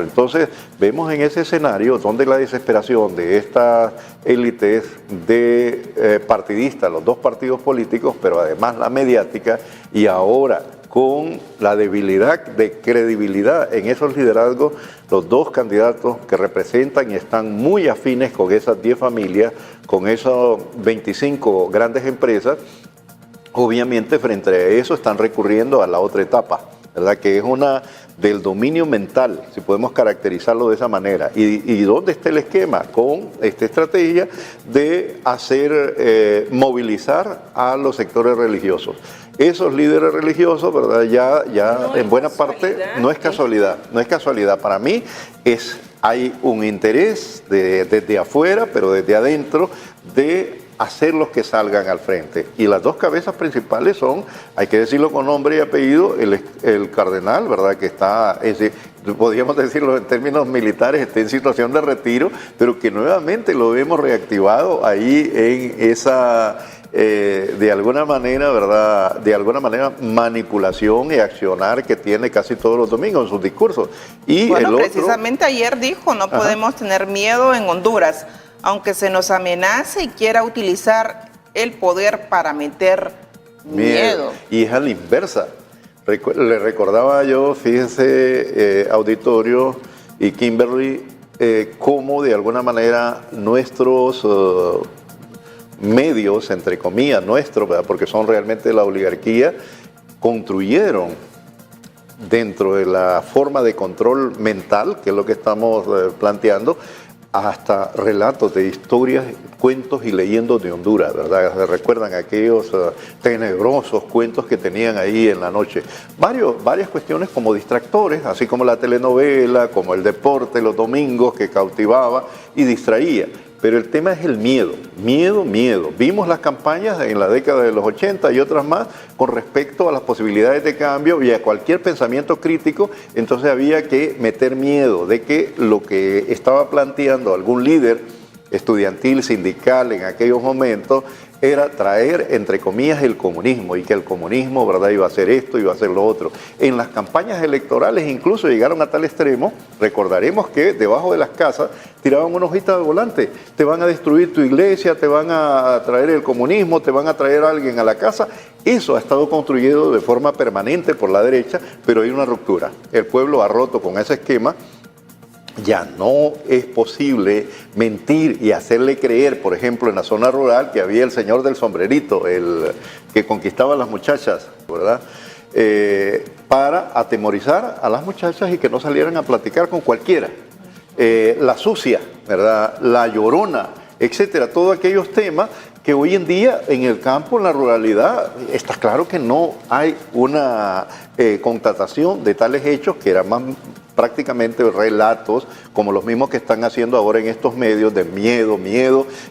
Entonces, vemos en ese escenario donde la desesperación de estas élites de partidistas, los dos partidos políticos, pero además la mediática, y ahora con la debilidad de credibilidad en esos liderazgos, los dos candidatos que representan y están muy afines con esas 10 familias, con esas 25 grandes empresas, obviamente frente a eso están recurriendo a la otra etapa, ¿verdad? Que es una del dominio mental, si podemos caracterizarlo de esa manera. ¿Y dónde está el esquema? Con esta estrategia de hacer movilizar a los sectores religiosos. Esos líderes religiosos, ¿verdad? Ya no en buena parte no es casualidad. Para mí hay un interés desde afuera, pero desde adentro, de hacerlos que salgan al frente. Y las dos cabezas principales son, hay que decirlo con nombre y apellido, el cardenal, ¿verdad? Que está, podríamos decirlo en términos militares, está en situación de retiro, pero que nuevamente lo vemos reactivado ahí en esa, de alguna manera, ¿verdad? De alguna manera manipulación y accionar que tiene casi todos los domingos en sus discursos. Y bueno, precisamente ayer dijo, no podemos tener miedo en Honduras, aunque se nos amenace y quiera utilizar el poder para meter miedo. Y es a la inversa. Le recordaba yo, fíjense, auditorio y Kimberly, cómo de alguna manera nuestros medios, entre comillas, nuestros, ¿verdad? Porque son realmente la oligarquía, construyeron dentro de la forma de control mental, que es lo que estamos planteando, hasta relatos de historias, cuentos y leyendas de Honduras, ¿verdad? ¿Se recuerdan aquellos tenebrosos cuentos que tenían ahí en la noche? Varias cuestiones como distractores, así como la telenovela, como el deporte los domingos que cautivaba y distraía. Pero el tema es el miedo. Vimos las campañas en la década de los 80 y otras más con respecto a las posibilidades de cambio y a cualquier pensamiento crítico. Entonces había que meter miedo de que lo que estaba planteando algún líder estudiantil, sindical en aquellos momentos, era traer, entre comillas, el comunismo, y que el comunismo, ¿verdad?, iba a hacer esto, iba a hacer lo otro. En las campañas electorales incluso llegaron a tal extremo, recordaremos que debajo de las casas tiraban una hojita de volante: te van a destruir tu iglesia, te van a traer el comunismo, te van a traer a alguien a la casa. Eso ha estado construido de forma permanente por la derecha, pero hay una ruptura. El pueblo ha roto con ese esquema. Ya no es posible mentir y hacerle creer, por ejemplo, en la zona rural, que había el señor del sombrerito, el que conquistaba a las muchachas, ¿verdad? Para atemorizar a las muchachas y que no salieran a platicar con cualquiera. La sucia, ¿verdad? La llorona, etcétera. Todos aquellos temas que hoy en día en el campo, en la ruralidad, está claro que no hay una constatación de tales hechos, que eran más prácticamente relatos como los mismos que están haciendo ahora en estos medios de miedo,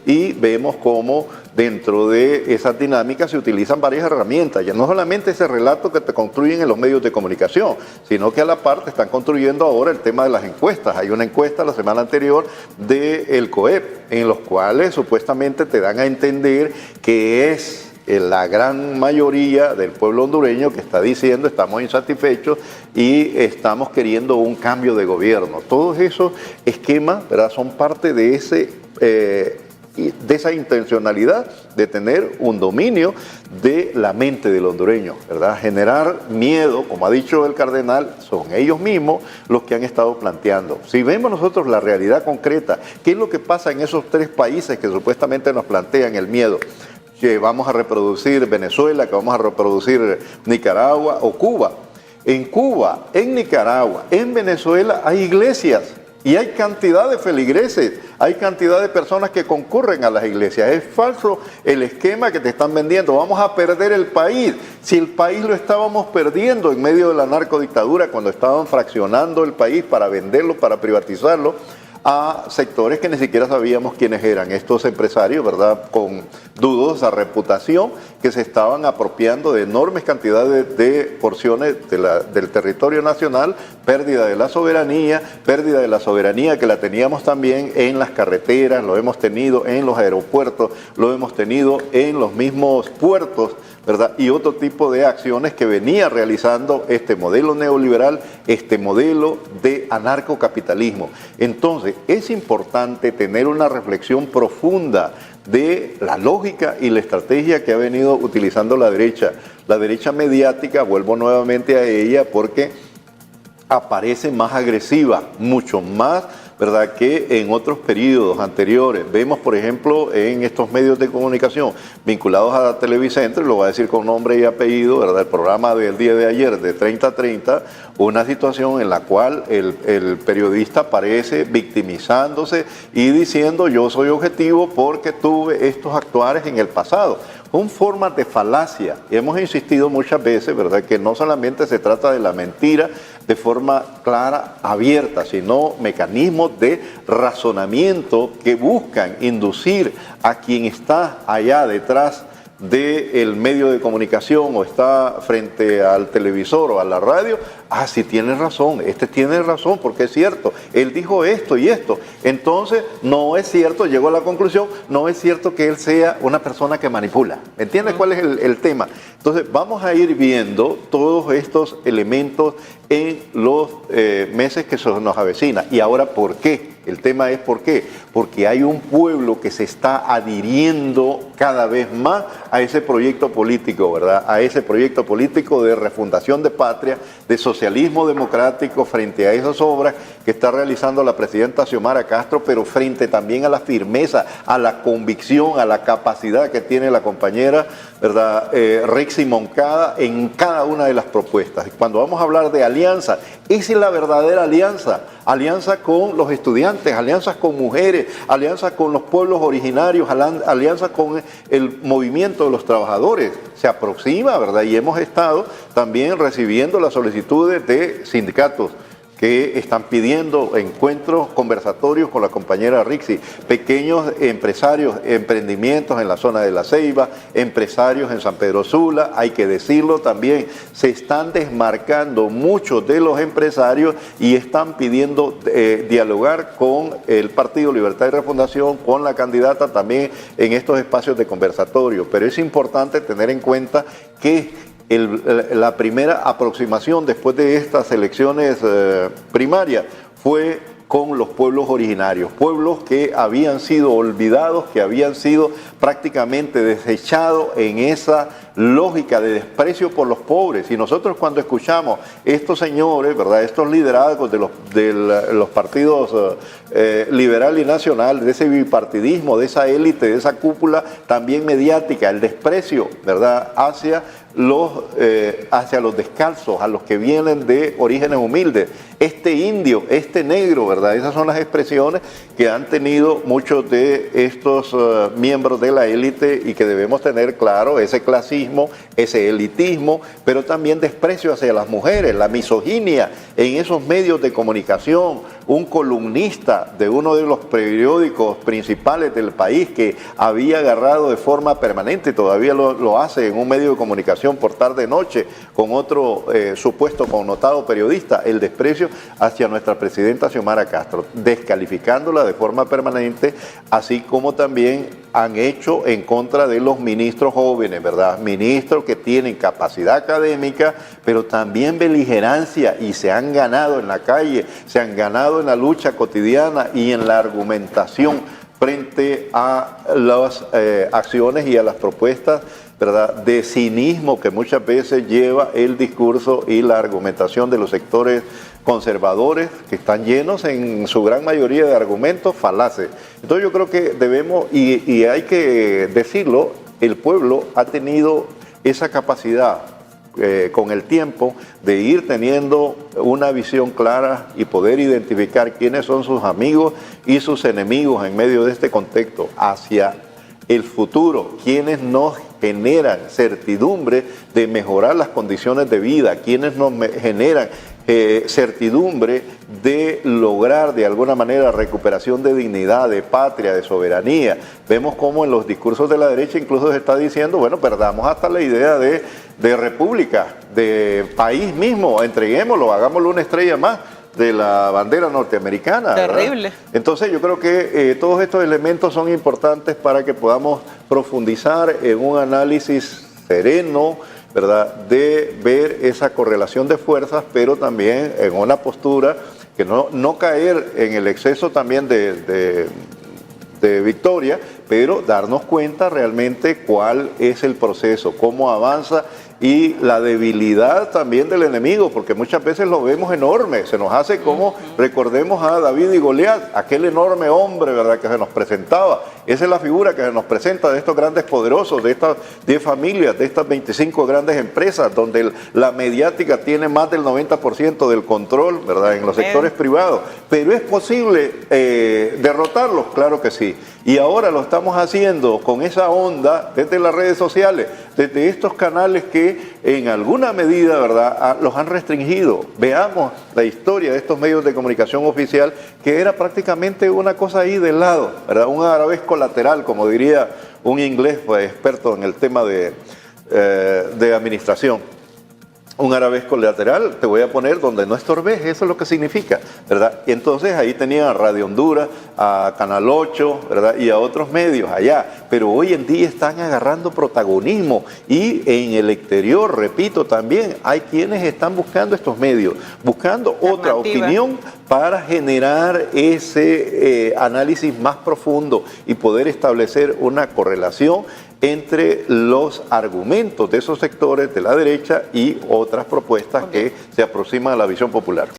y vemos cómo dentro de esas dinámicas se utilizan varias herramientas. Ya no solamente ese relato que te construyen en los medios de comunicación, sino que a la par te están construyendo ahora el tema de las encuestas. Hay una encuesta la semana anterior del COEP, en los cuales supuestamente te dan a entender que es la gran mayoría del pueblo hondureño que está diciendo: estamos insatisfechos y estamos queriendo un cambio de gobierno. Todos esos esquemas, ¿verdad?, son parte de esa intencionalidad de tener un dominio de la mente del hondureño, ¿verdad? Generar miedo, como ha dicho el cardenal, son ellos mismos los que han estado planteando. Si vemos nosotros la realidad concreta, ¿qué es lo que pasa en esos 3 países que supuestamente nos plantean el miedo? Que vamos a reproducir Venezuela, que vamos a reproducir Nicaragua o Cuba. En Cuba, en Nicaragua, en Venezuela hay iglesias y hay cantidad de feligreses, hay cantidad de personas que concurren a las iglesias. Es falso el esquema que te están vendiendo: vamos a perder el país. Si el país lo estábamos perdiendo en medio de la narcodictadura, cuando estaban fraccionando el país para venderlo, para privatizarlo, a sectores que ni siquiera sabíamos quiénes eran estos empresarios, ¿verdad?, con dudosa reputación, que se estaban apropiando de enormes cantidades de porciones del territorio nacional, pérdida de la soberanía que la teníamos también en las carreteras, lo hemos tenido en los aeropuertos, lo hemos tenido en los mismos puertos, ¿verdad? Y otro tipo de acciones que venía realizando este modelo neoliberal, este modelo de anarcocapitalismo. Entonces, es importante tener una reflexión profunda de la lógica y la estrategia que ha venido utilizando la derecha mediática. Vuelvo nuevamente a ella porque aparece más agresiva, mucho más, ¿verdad?, que en otros periodos anteriores. Vemos, por ejemplo, en estos medios de comunicación vinculados a la Televicentro, lo voy a decir con nombre y apellido, ¿verdad?, el programa del día de ayer de 30:30, una situación en la cual el periodista aparece victimizándose y diciendo: yo soy objetivo porque tuve estos actuares en el pasado. Son formas de falacia, y hemos insistido muchas veces, ¿verdad?, que no solamente se trata de la mentira de forma clara, abierta, sino mecanismos de razonamiento que buscan inducir a quien está allá detrás del medio de comunicación o está frente al televisor o a la radio: sí tiene razón, este tiene razón porque es cierto, él dijo esto y esto. Entonces, no es cierto, llego a la conclusión, no es cierto que él sea una persona que manipula. ¿Entiendes cuál es el tema? Entonces, vamos a ir viendo todos estos elementos en los meses que se nos avecina. Y ahora, ¿por qué? El tema es ¿por qué? Porque hay un pueblo que se está adhiriendo cada vez más a ese proyecto político, ¿verdad? A ese proyecto político de refundación de patria, de socialismo democrático, frente a esas obras que está realizando la presidenta Xiomara Castro, pero frente también a la firmeza, a la convicción, a la capacidad que tiene la compañera, ¿verdad?, Rixi Moncada en cada una de las propuestas. Cuando vamos a hablar de alianza, esa es la verdadera alianza. Alianza con los estudiantes, alianzas con mujeres, alianza con los pueblos originarios, alianza con el movimiento de los trabajadores. Se aproxima, ¿verdad? Y hemos estado también recibiendo las solicitudes de sindicatos que están pidiendo encuentros conversatorios con la compañera Rixi, pequeños empresarios, emprendimientos en la zona de La Ceiba, empresarios en San Pedro Sula, hay que decirlo también, se están desmarcando muchos de los empresarios y están pidiendo dialogar con el Partido Libertad y Refundación, con la candidata también en estos espacios de conversatorio. Pero es importante tener en cuenta que la primera aproximación después de estas elecciones primarias fue con los pueblos originarios, pueblos que habían sido olvidados, que habían sido prácticamente desechados en esa lógica de desprecio por los pobres. Y nosotros, cuando escuchamos estos señores, ¿verdad?, estos liderazgos de los partidos liberal y nacional, de ese bipartidismo, de esa élite, de esa cúpula también mediática, el desprecio, ¿verdad?, hacia los descalzos, a los que vienen de orígenes humildes, este indio, este negro, ¿verdad? Esas son las expresiones que han tenido muchos de estos miembros de la élite y que debemos tener claro: ese clasismo, ese elitismo, pero también desprecio hacia las mujeres, la misoginia en esos medios de comunicación. Un columnista de uno de los periódicos principales del país que había agarrado de forma permanente, todavía lo hace en un medio de comunicación por tarde-noche, con otro supuesto connotado periodista, el desprecio hacia nuestra presidenta Xiomara Castro, descalificándola de forma permanente, así como también han hecho en contra de los ministros jóvenes, ¿verdad? Ministros que tienen capacidad académica, pero también beligerancia, y se han ganado en la calle, se han ganado en la lucha cotidiana y en la argumentación frente a las acciones y a las propuestas, ¿verdad?, de cinismo que muchas veces lleva el discurso y la argumentación de los sectores conservadores, que están llenos en su gran mayoría de argumentos falaces. Entonces yo creo que debemos, y hay que decirlo, el pueblo ha tenido esa capacidad con el tiempo de ir teniendo una visión clara y poder identificar quiénes son sus amigos y sus enemigos en medio de este contexto hacia el futuro, quienes nos generan certidumbre de mejorar las condiciones de vida, quienes nos generan certidumbre de lograr de alguna manera recuperación de dignidad, de patria, de soberanía. Vemos cómo en los discursos de la derecha incluso se está diciendo: bueno, perdamos hasta la idea de república, de país mismo, entreguémoslo, hagámoslo una estrella más de la bandera norteamericana. Terrible. ¿Verdad? Entonces yo creo que todos estos elementos son importantes para que podamos profundizar en un análisis sereno, ¿verdad?, de ver esa correlación de fuerzas, pero también en una postura que no caer en el exceso también de victoria, pero darnos cuenta realmente cuál es el proceso, cómo avanza y la debilidad también del enemigo, porque muchas veces lo vemos enorme, se nos hace como, recordemos a David y Goliat, aquel enorme hombre, ¿verdad?, que se nos presentaba. Esa es la figura que se nos presenta de estos grandes poderosos, de estas 10 familias, de estas 25 grandes empresas, donde la mediática tiene más del 90% del control, ¿verdad?, en los sectores privados. Pero es posible derrotarlos, claro que sí. Y ahora lo estamos haciendo con esa onda desde las redes sociales, desde estos canales que en alguna medida, ¿verdad?, los han restringido. Veamos la historia de estos medios de comunicación oficial, que era prácticamente una cosa ahí de lado, ¿verdad?, un arabesco lateral, como diría un inglés pues, experto en el tema de administración. Un arabesco lateral, te voy a poner donde no estorbes, eso es lo que significa, ¿verdad? Y entonces ahí tenían a Radio Honduras, a Canal 8, ¿verdad?, y a otros medios allá, pero hoy en día están agarrando protagonismo y en el exterior, repito, también hay quienes están buscando estos medios, buscando otra opinión para generar ese análisis más profundo y poder establecer una correlación entre los argumentos de esos sectores de la derecha y otras propuestas que se aproximan a la visión popular.